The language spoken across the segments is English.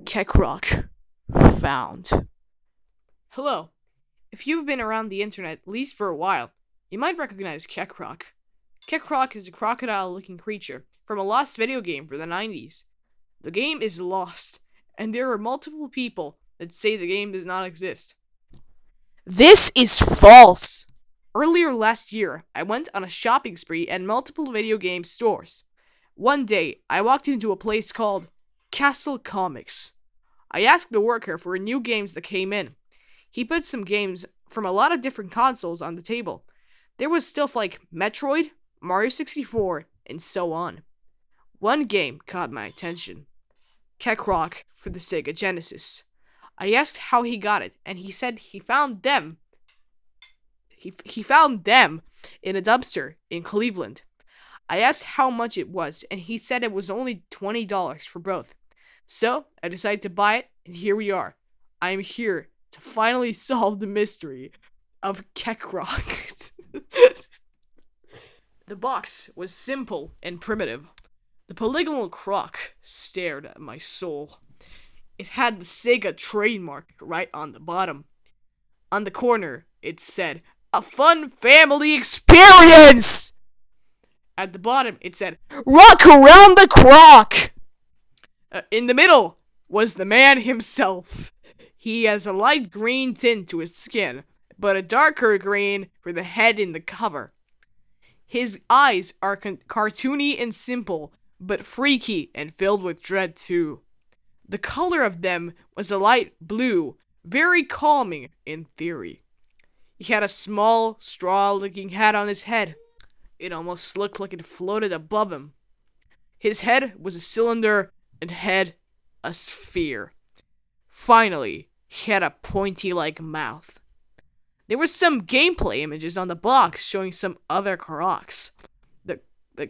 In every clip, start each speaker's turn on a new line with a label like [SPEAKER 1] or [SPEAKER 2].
[SPEAKER 1] Kekcroc found. Hello. If you've been around the internet at least for a while, you might recognize Kekcroc. Kekcroc is a crocodile-looking creature from a lost video game for the 90s. The game is lost, and there are multiple people that say the game does not exist. This is false! Earlier last year, I went on a shopping spree at multiple video game stores. One day, I walked into a place called Castle Comics. I asked the worker for new games that came in. He put some games from a lot of different consoles on the table. There was stuff like Metroid, Mario 64, and so on. One game caught my attention. Kekcroc for the Sega Genesis. I asked how he got it, and he said he found them. He found them in a dumpster in Cleveland. I asked how much it was, and he said it was only $20 for both. So, I decided to buy it, and here we are. I am here to finally solve the mystery of Kekcroc. The box was simple and primitive. The polygonal croc stared at my soul. It had the Sega trademark right on the bottom. On the corner, it said, "A fun family experience!" At the bottom, it said, "Rock around the croc!" In the middle was the man himself. He has a light green tint to his skin, but a darker green for the head in the cover. His eyes are cartoony and simple, but freaky and filled with dread too. The color of them was a light blue, very calming in theory. He had a small, straw-looking hat on his head. It almost looked like it floated above him. His head was a cylinder, and head a sphere. Finally, he had a pointy-like mouth. There was some gameplay images on the box showing some other Crocs. The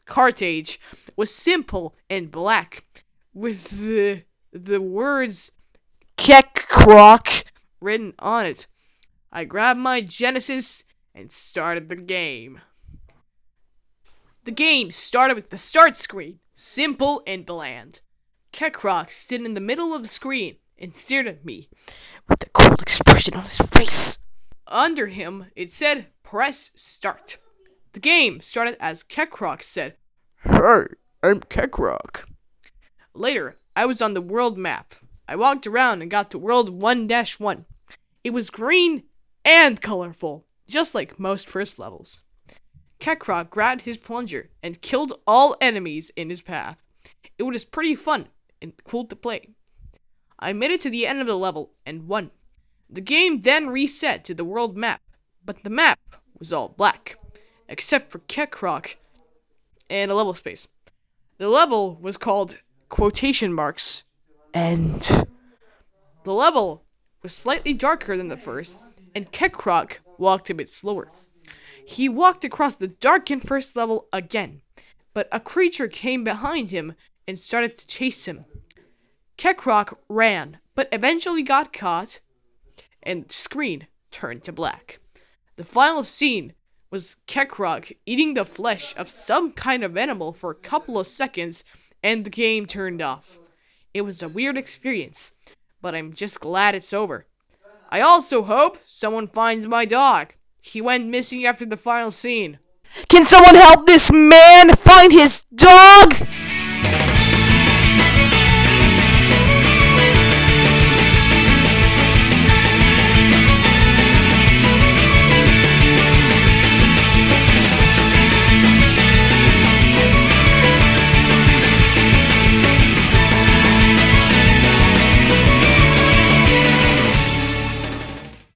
[SPEAKER 1] cartridge was simple and black, with the words Kekcroc written on it. I grabbed my Genesis and started the game. The game started with the start screen, simple and bland. Kekcroc stood in the middle of the screen and stared at me with a cold expression on his face. Under him, it said, "Press Start." The game started as Kekcroc said, "Hey, I'm Kekcroc." Later, I was on the world map. I walked around and got to world 1-1. It was green and colorful, just like most first levels. Kekcroc grabbed his plunger and killed all enemies in his path. It was pretty fun and cool to play. I made it to the end of the level and won. The game then reset to the world map, but the map was all black, except for Kekcroc and a level space. The level was called "End." The level was slightly darker than the first, and Kekcroc walked a bit slower. He walked across the darkened first level again, but a creature came behind him and started to chase him. Kekcroc ran, but eventually got caught, and the screen turned to black. The final scene was Kekcroc eating the flesh of some kind of animal for a couple of seconds, and the game turned off. It was a weird experience, but I'm just glad it's over. I also hope someone finds my dog. He went missing after the final scene. Can someone help this man find his dog?